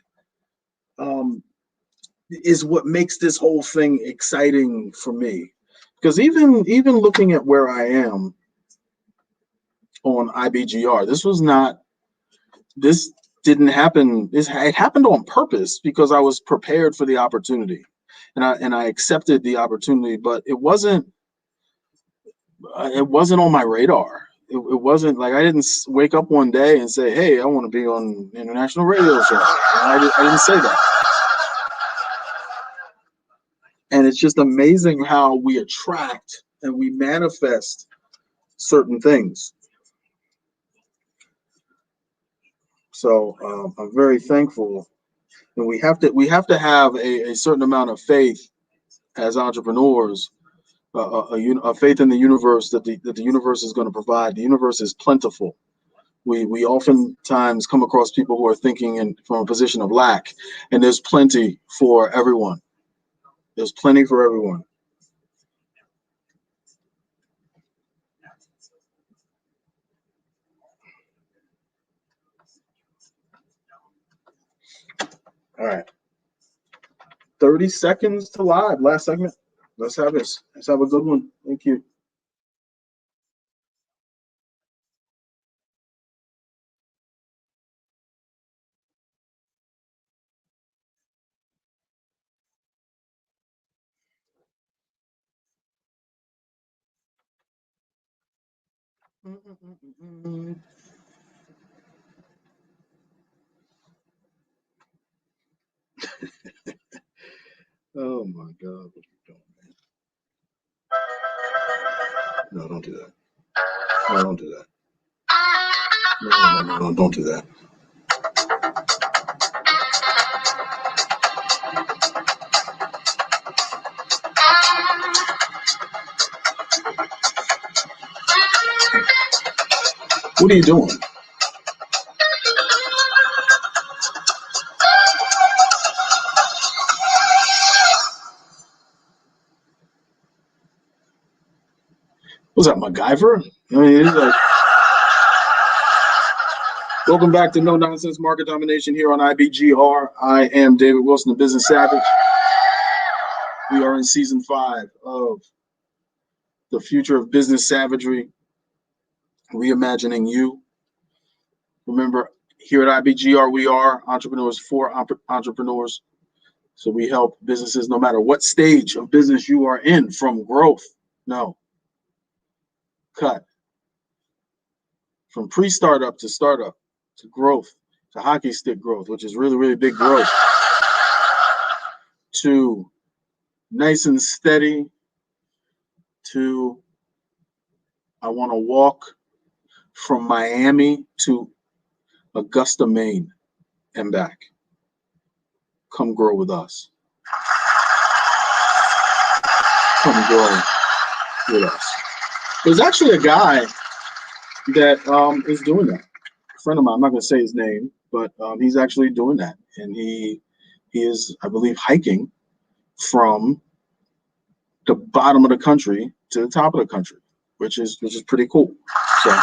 is what makes this whole thing exciting for me. Because even looking at where I am on IBGR, this didn't happen. It happened on purpose because I was prepared for the opportunity, and I accepted the opportunity. But it wasn't on my radar. It wasn't like I didn't wake up one day and say, "Hey, I want to be on an international radio show." I didn't say that. And it's just amazing how we attract and we manifest certain things. So I'm very thankful, and we have to have a certain amount of faith as entrepreneurs, a faith in the universe that the universe is going to provide. The universe is plentiful. We oftentimes come across people who are thinking from a position of lack, and there's plenty for everyone. There's plenty for everyone. All right. 30 seconds to live. Last segment. Let's have this. Let's have a good one. Thank you. Oh my God, what are you doing, man? No, don't do that. No, don't do that. No, don't do that. What are you doing? Was that MacGyver? I mean, it's like, welcome back to No Nonsense Market Domination here on IBGR. I am David Wilson, the Business Savage. We are in season 5 of the Future of Business Savagery, Reimagining You. Remember, here at IBGR, we are entrepreneurs for entrepreneurs. So we help businesses no matter what stage of business you are in, from growth, from pre-startup to startup, to growth, to hockey stick growth, which is really, really big growth, to nice and steady, to I want to walk from Miami to Augusta, Maine and back. Come grow with us. Come grow with us. There's actually a guy that is doing that. A friend of mine, I'm not going to say his name, but he's actually doing that. And he is, I believe, hiking from the bottom of the country to the top of the country. which is pretty cool. So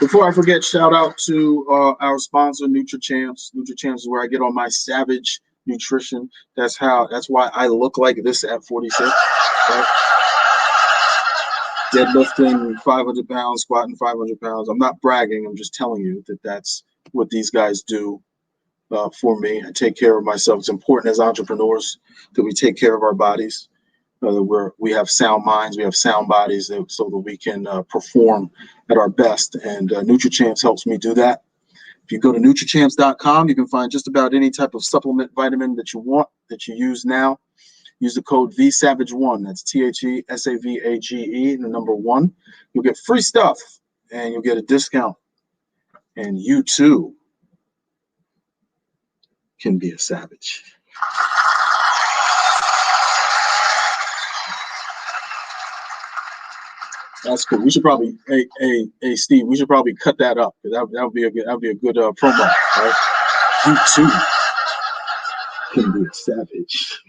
before I forget, shout out to our sponsor, NutriChamps. NutriChamps is where I get all my savage nutrition. That's why I look like this at 46. Right? Deadlifting 500 pounds, squatting 500 pounds. I'm not bragging. I'm just telling you that that's what these guys do for me. I take care of myself. It's important as entrepreneurs that we take care of our bodies. That we have sound minds, we have sound bodies, so that we can perform at our best. And NutriChamps helps me do that. If you go to NutriChamps.com, you can find just about any type of supplement vitamin that you want, that you use now. Use the code VSAVAGE1. That's THESAVAGE, and the number 1. You'll get free stuff, and you'll get a discount. And you too can be a savage. That's cool. We should probably, hey, Steve. We should probably cut that up, because that would be a good promo, right? You too can be a savage.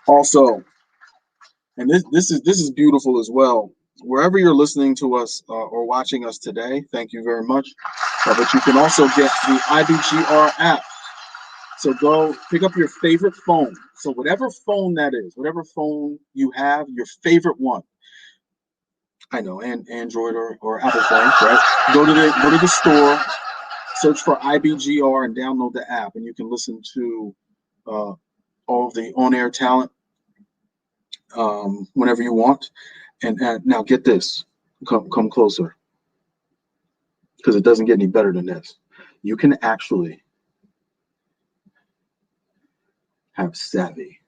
Also, and this is beautiful as well. Wherever you're listening to us or watching us today, thank you very much. But you can also get the IBGR app. So go pick up your favorite phone. So whatever phone that is, whatever phone you have, your favorite one. I know, and Android or Apple phone, right? Go to the store, search for IBGR, and download the app, and you can listen to all of the on-air talent whenever you want. And now get this, come closer, because it doesn't get any better than this. You can actually have SAVVEE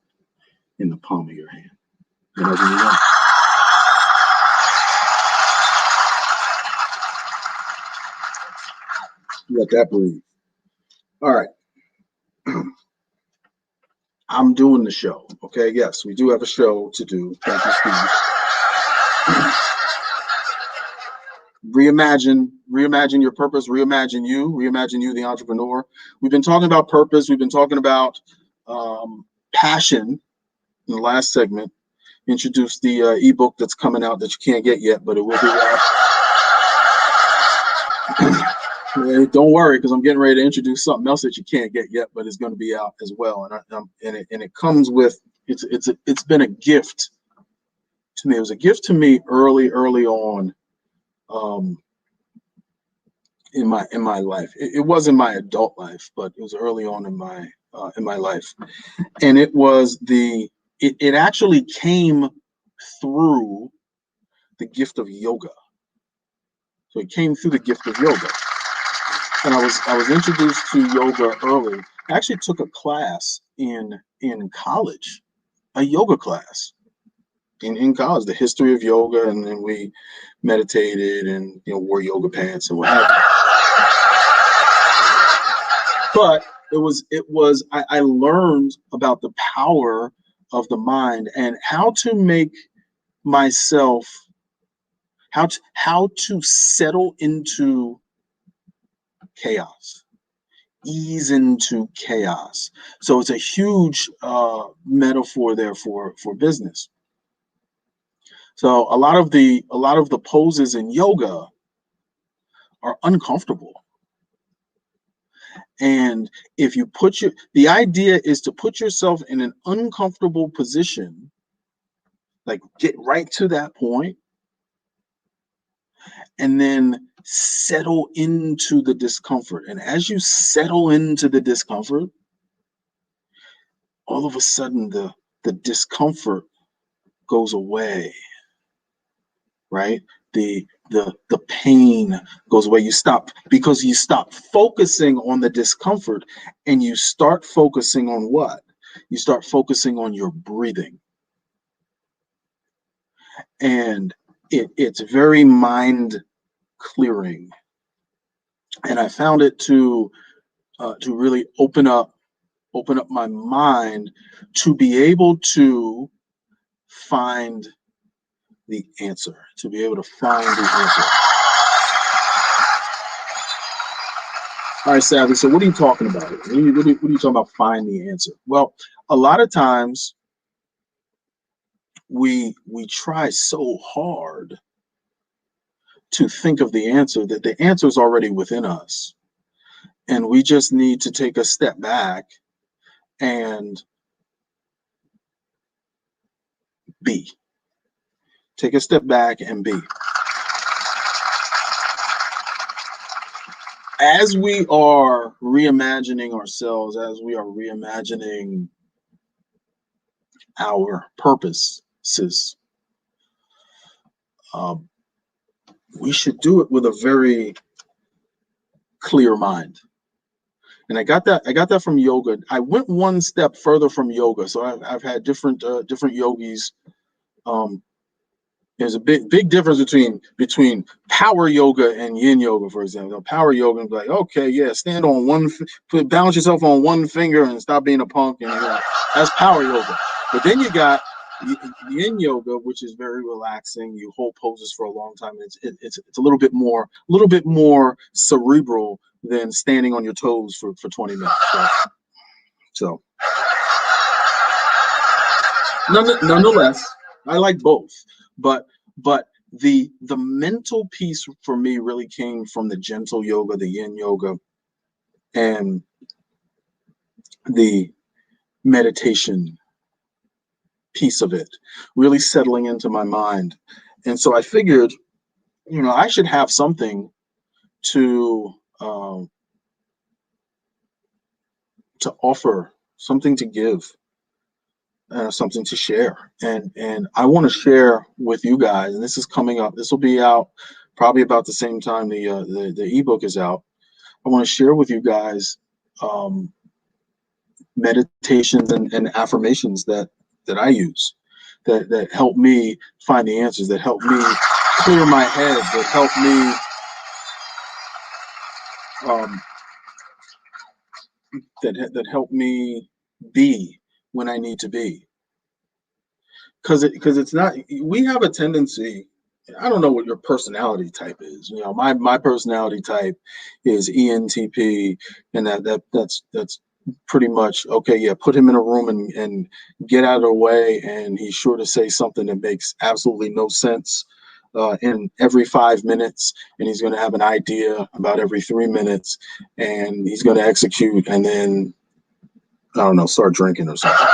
in the palm of your hand. Whenever you want. Let that breathe. All right. I'm doing the show. Okay. Yes, we do have a show to do. Thank you, Steve. Reimagine your purpose. Reimagine you, the entrepreneur. We've been talking about purpose. We've been talking about passion in the last segment. Introduced the ebook that's coming out that you can't get yet, but it will be out. Don't worry, because I'm getting ready to introduce something else that you can't get yet, but it's going to be out as well. And it comes with it's been a gift to me. It was a gift to me early on in my life. It wasn't my adult life, but it was early on in my life, and it actually came through the gift of yoga. So it came through the gift of yoga. And I was introduced to yoga early. I actually took a class in college, a yoga class in college, the history of yoga, and then we meditated and wore yoga pants and what have you. But I learned about the power of the mind and how to make myself, how to settle into chaos, ease into chaos. So it's a huge metaphor there for business. So a lot of the poses in yoga are uncomfortable. And if you the idea is to put yourself in an uncomfortable position, like get right to that point, and then settle into the discomfort. And as you settle into the discomfort, all of a sudden the discomfort goes away, right? The pain goes away. You stop focusing on the discomfort, and you start focusing on what? You start focusing on your breathing. And it's very mind clearing. And I found it to really open up my mind to be able to find the answer, All right, Savvy. So what are you talking about? What are you talking about? Find the answer. Well, a lot of times we try so hard to think of the answer that the answer is already within us, and we just need to take a step back and be. Take a step back and be. As we are reimagining ourselves, as we are reimagining our purposes, we should do it with a very clear mind. And I got that from yoga. I went one step further from yoga. So I've had different yogis. There's a big difference between power yoga and yin yoga, for example. Power yoga is like, okay, yeah, stand on one, balance yourself on one finger and stop being a punk, and that's power yoga. But then you got yin yoga, which is very relaxing. You hold poses for a long time. It's a little bit more cerebral than standing on your toes for 20 minutes. So nonetheless, I like both. But the mental piece for me really came from the gentle yoga, the yin yoga, and the meditation piece of it, really settling into my mind. And so I figured, I should have something to offer, something to give, something to share. And I want to share with you guys, and this is coming up. This will be out probably about the same time the ebook is out. I want to share with you guys meditations and affirmations that I use, that help me find the answers, that help me clear my head, that help me that help me be when I need to be. Because it's not, we have a tendency, I don't know what your personality type is. My personality type is ENTP, and that's pretty much okay. Yeah, put him in a room and get out of the way, and he's sure to say something that makes absolutely no sense in every 5 minutes, and he's going to have an idea about every 3 minutes, and he's going to execute, and then I don't know, start drinking or something.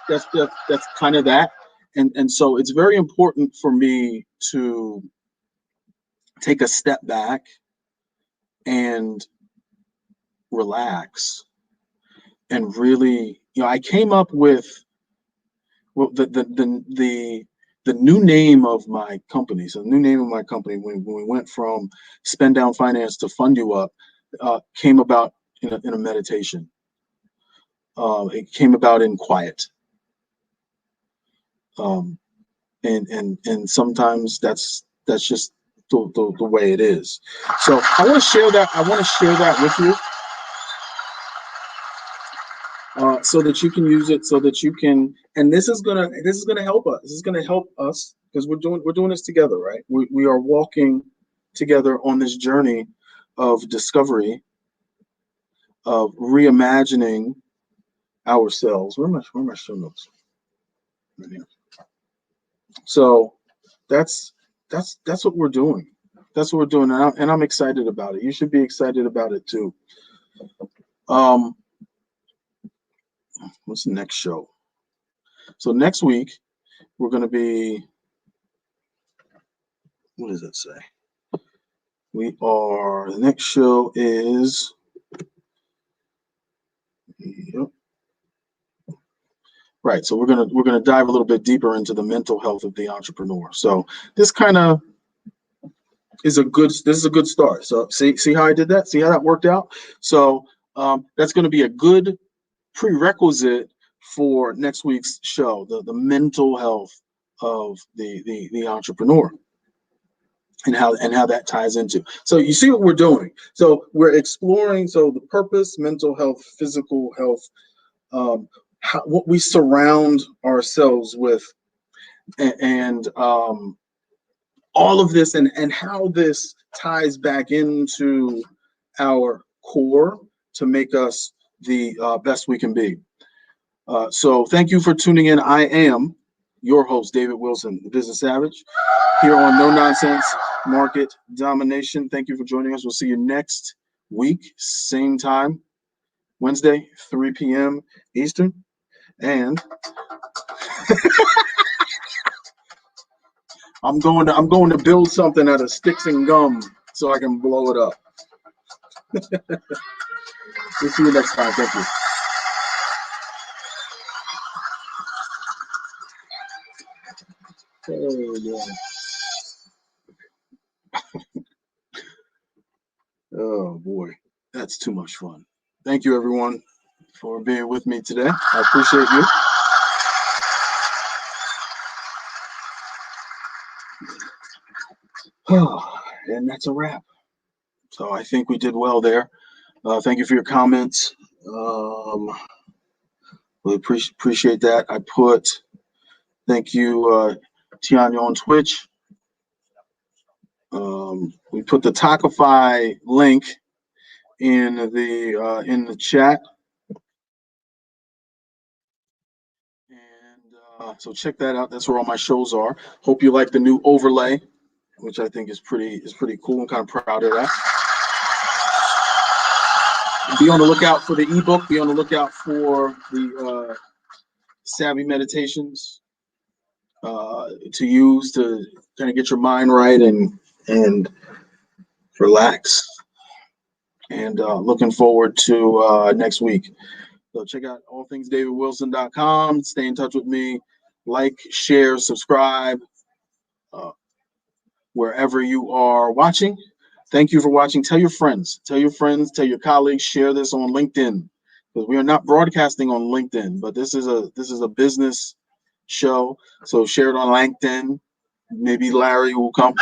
That's kind of that. And so it's very important for me to take a step back and relax and really, I came up with, well, the new name of my company. So the new name of my company, when we went from Spend Down Finance to Fund You Up, came about in a meditation. It came about in quiet. And sometimes that's just the way it is. So I want to share that with you, so that you can use it, so that you can. And this is gonna help us. This is gonna help us because we're doing this together, right? We are walking together on this journey of discovery, of reimagining ourselves. Where are my show notes? Right here. So that's what we're doing. That's what we're doing, and I'm excited about it. You should be excited about it too. What's the next show? So next week we're going to be. What does it say? The next show is. Yep. Right. So we're gonna dive a little bit deeper into the mental health of the entrepreneur. So this kind of is a good start. So see how I did that? See how that worked out? So that's going to be a good prerequisite for next week's show, the mental health of the entrepreneur, and how that ties into. So you see what we're doing. So we're exploring the purpose, mental health, physical health, what we surround ourselves with, and all of this, and how this ties back into our core to make us the best we can be. So thank you for tuning in. I am your host, David Wilson, the Business Savage, here on No Nonsense Market Domination. Thank you for joining us. We'll see you next week, same time, Wednesday, 3 p.m. Eastern. And I'm going to build something out of sticks and gum so I can blow it up. We'll see you next time. Thank you. Oh, yeah. Oh boy, that's too much fun. Thank you everyone for being with me today. I appreciate you. And that's a wrap. So I think we did well there. Thank you for your comments. We appreciate that. Thank you, Tiana on Twitch. We put the Talkify link in the chat. And so check that out. That's where all my shows are. Hope you like the new overlay, which I think is pretty cool. I'm kind of proud of that. Be on the lookout for the ebook. Be on the lookout for the SAVVEE meditations to use to kind of get your mind right and relax. And looking forward to next week. So check out allthingsdavidwilson.com. Stay in touch with me. Like, share, subscribe wherever you are watching. Thank you for watching. Tell your friends, tell your colleagues, share this on LinkedIn, because we are not broadcasting on LinkedIn, but this is a business show. So share it on LinkedIn. Maybe Larry will come.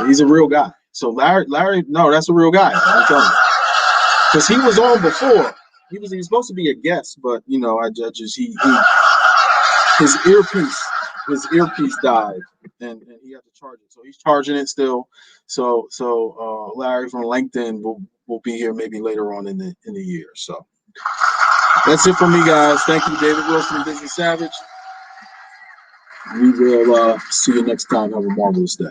He's a real guy. So Larry, no, that's a real guy. I'm telling you. Because he was on before. He was supposed to be a guest, but you know, his earpiece died, and he had to charge it. So he's charging it still. So Larry from LinkedIn will be here maybe later on in the year. So that's it for me, guys. Thank you, David Wilson, Business Savage. We will see you next time. Have a marvelous day.